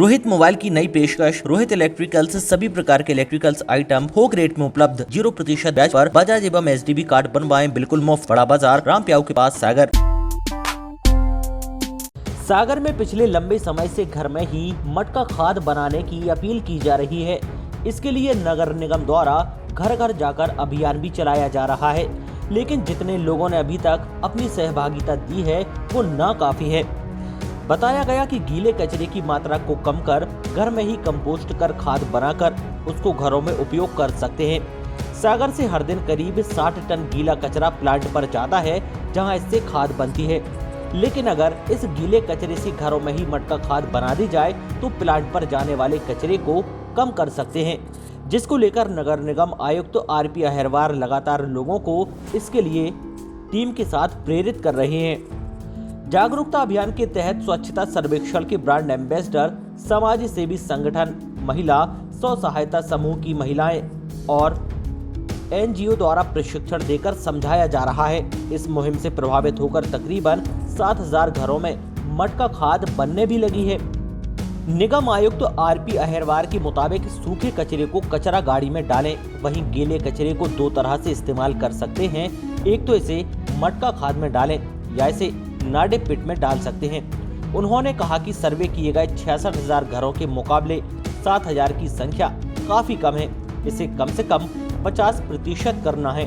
Rohit mobile की नई पेशकश। रोहित इलेक्ट्रिकल्स सभी प्रकार के इलेक्ट्रिकल्स आइटम थोक रेट में उपलब्ध। 0% ब्याज पर बजाज एवं एचडीबी कार्ड बनवाएं बिल्कुल मुफ्त। बड़ा बाजार रामप्याऊ के पास सागर। सागर में पिछले लंबे समय से घर में ही मटका खाद बनाने की अपील की जा रही है। इसके लिए नगर निगम द्वारा घर घर जाकर अभियान भी चलाया जा रहा है, लेकिन जितने लोगों ने अभी तक अपनी सहभागिता दी है वो नाकाफी है। बताया गया कि गीले कचरे की मात्रा को कम कर घर में ही कंपोस्ट कर खाद बनाकर उसको घरों में उपयोग कर सकते हैं। सागर से हर दिन करीब 60 टन गीला कचरा प्लांट पर जाता है, जहां इससे खाद बनती है। लेकिन अगर इस गीले कचरे से घरों में ही मटका खाद बना दी जाए तो प्लांट पर जाने वाले कचरे को कम कर सकते हैं, जिसको लेकर नगर निगम आयुक्त आरपी अहिरवार लगातार लोगों को इसके लिए टीम के साथ प्रेरित कर रहे हैं। जागरूकता अभियान के तहत स्वच्छता सर्वेक्षण के ब्रांड एम्बेसडर, समाज सेवी संगठन, महिला स्व सहायता समूह की महिलाएं और एनजीओ द्वारा प्रशिक्षण देकर समझाया जा रहा है। इस मुहिम से प्रभावित होकर तकरीबन 7000 घरों में मटका खाद बनने भी लगी है। निगम आयुक्त आरपी अहिरवार के मुताबिक सूखे कचरे को कचरा गाड़ी में डालें, वहीं गीले कचरे को दो तरह से इस्तेमाल कर सकते हैं। एक तो इसे मटका खाद में डालें या इसे नाडे पिट में डाल सकते हैं। उन्होंने कहा कि सर्वे किए गए 66,000 घरों के मुकाबले 7,000 की संख्या काफी कम है। इसे कम से कम 50% करना है।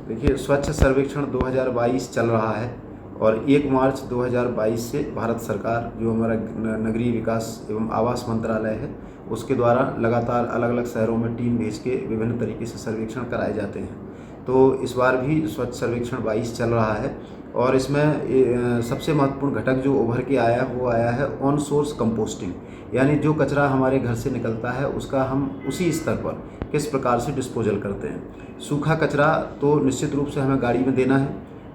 देखिए, स्वच्छ सर्वेक्षण 2022 चल रहा है और 1 मार्च 2022 से भारत सरकार, जो हमारा नगरीय विकास एवं आवास मंत्रालय है, उसके द्वारा लगातार अलग अलग शहरों में टीम भेज के विभिन्न तरीके से सर्वेक्षण कराए जाते हैं। तो इस बार भी स्वच्छ सर्वेक्षण 22 चल रहा है और इसमें सबसे महत्वपूर्ण घटक जो उभर के आया है वो आया है ऑन सोर्स कंपोस्टिंग, यानी जो कचरा हमारे घर से निकलता है उसका हम उसी स्तर पर किस प्रकार से डिस्पोजल करते हैं। सूखा कचरा तो निश्चित रूप से हमें गाड़ी में देना है,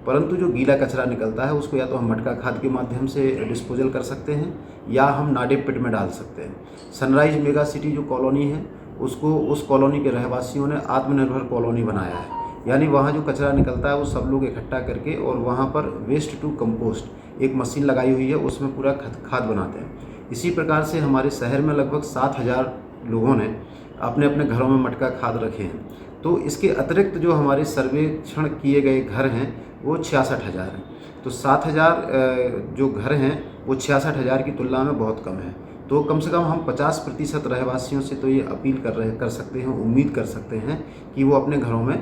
परंतु जो गीला कचरा निकलता है उसको या तो हम मटका खाद के माध्यम से डिस्पोजल कर सकते हैं या हम नाडे पिट में डाल सकते हैं। सनराइज मेगा सिटी जो कॉलोनी है उसको उस कॉलोनी के रहवासियों ने आत्मनिर्भर कॉलोनी बनाया है, यानी वहाँ जो कचरा निकलता है वो सब लोग इकट्ठा करके और वहाँ पर वेस्ट टू कंपोस्ट एक मशीन लगाई हुई है, उसमें पूरा खाद बनाते हैं। इसी प्रकार से हमारे शहर में लगभग 7000 लोगों ने अपने अपने घरों में मटका खाद रखे हैं। तो इसके अतिरिक्त जो हमारे सर्वेक्षण किए गए घर हैं वो 66,000 हैं। तो 7000 जो घर हैं वो 66,000 की तुलना में बहुत कम है। तो कम से कम हम 50% रहवासियों से तो ये अपील कर सकते हैं, उम्मीद कर सकते हैं कि वो अपने घरों में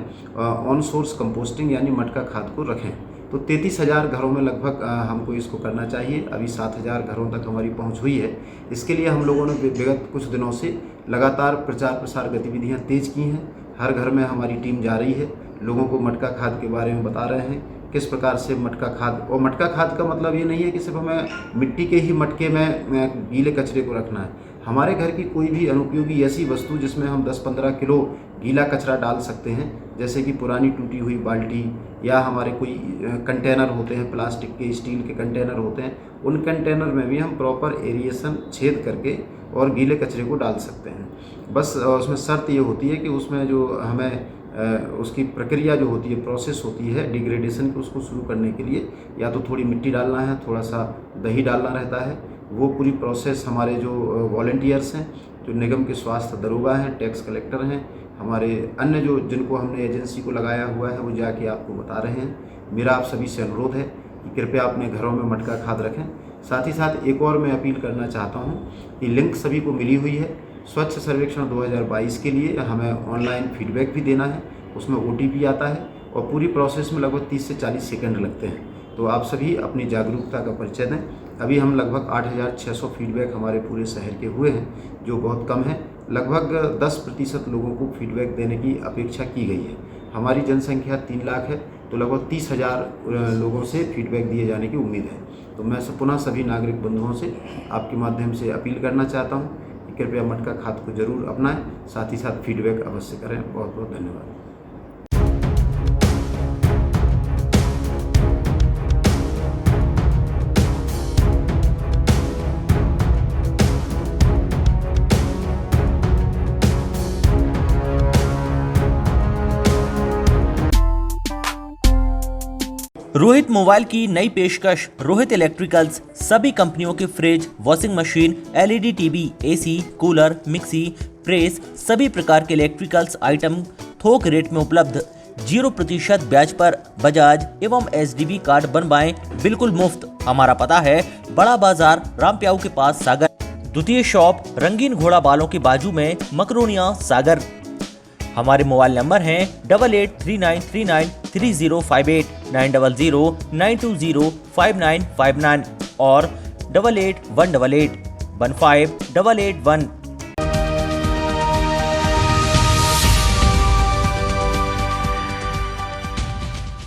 ऑन सोर्स कंपोस्टिंग यानी मटका खाद को रखें। तो 33,000 घरों में लगभग हमको इसको करना चाहिए। अभी 7,000 घरों तक हमारी पहुंच हुई है। इसके लिए हम लोगों ने विगत कुछ दिनों से लगातार प्रचार प्रसार गतिविधियां तेज की हैं। हर घर में हमारी टीम जा रही है, लोगों को मटका खाद के बारे में बता रहे हैं किस प्रकार से मटका खाद। और मटका खाद का मतलब ये नहीं है कि सिर्फ हमें मिट्टी के ही मटके में गीले कचरे को रखना है। हमारे घर की कोई भी अनुपयोगी ऐसी वस्तु जिसमें हम 10-15 किलो गीला कचरा डाल सकते हैं, जैसे कि पुरानी टूटी हुई बाल्टी या हमारे कोई कंटेनर होते हैं, प्लास्टिक के, स्टील के कंटेनर होते हैं, उन कंटेनर में भी हम प्रॉपर एरिएशन छेद करके और गीले कचरे को डाल सकते हैं। बस उसमें शर्त ये होती है कि उसमें जो हमें उसकी प्रक्रिया जो होती है, प्रोसेस होती है डिग्रेडेशन की, उसको शुरू करने के लिए या तो थोड़ी मिट्टी डालना है, थोड़ा सा दही डालना रहता है। वो पूरी प्रोसेस हमारे जो वॉलंटियर्स हैं, जो निगम के स्वास्थ्य दरोगा हैं, टैक्स कलेक्टर हैं, हमारे अन्य जो जिनको हमने एजेंसी को लगाया हुआ है, वो जाके आपको बता रहे हैं। मेरा आप सभी से अनुरोध है कि कृपया अपने घरों में मटका खाद रखें। साथ ही साथ एक और मैं अपील करना चाहता हूँ कि लिंक सभी को मिली हुई है। स्वच्छ सर्वेक्षण 2022 के लिए हमें ऑनलाइन फीडबैक भी देना है, उसमें OTP आता है और पूरी प्रोसेस में लगभग 30 से 40 सेकंड लगते हैं। तो आप सभी अपनी जागरूकता का परिचय दें। अभी हम लगभग 8,600 फीडबैक हमारे पूरे शहर के हुए हैं, जो बहुत कम है। लगभग 10% लोगों को फीडबैक देने की अपेक्षा की गई है। हमारी जनसंख्या 3 लाख है, तो लगभग 30,000 लोगों से फीडबैक दिए जाने की उम्मीद है। तो मैं पुनः सभी नागरिक बंधुओं से आपके माध्यम से अपील करना चाहता हूँ कि कृपया मटका खाद को जरूर अपनाएं, साथ ही साथ फीडबैक अवश्य करें। बहुत बहुत धन्यवाद। रोहित मोबाइल की नई पेशकश। रोहित इलेक्ट्रिकल्स सभी कंपनियों के fridge, washing machine, LED TV, AC, cooler, mixie, press, सभी प्रकार के इलेक्ट्रिकल्स आइटम थोक रेट में उपलब्ध। 0% ब्याज पर बजाज एवं एसडीबी कार्ड बनवाएं बिल्कुल मुफ्त। हमारा पता है बड़ा बाजार रामप्याऊ के पास सागर। द्वितीय शॉप रंगीन घोड़ा बालों के बाजू में मकरोनिया सागर। हमारे मोबाइल नंबर हैं 8839393058, 9009205959 और 8818815881।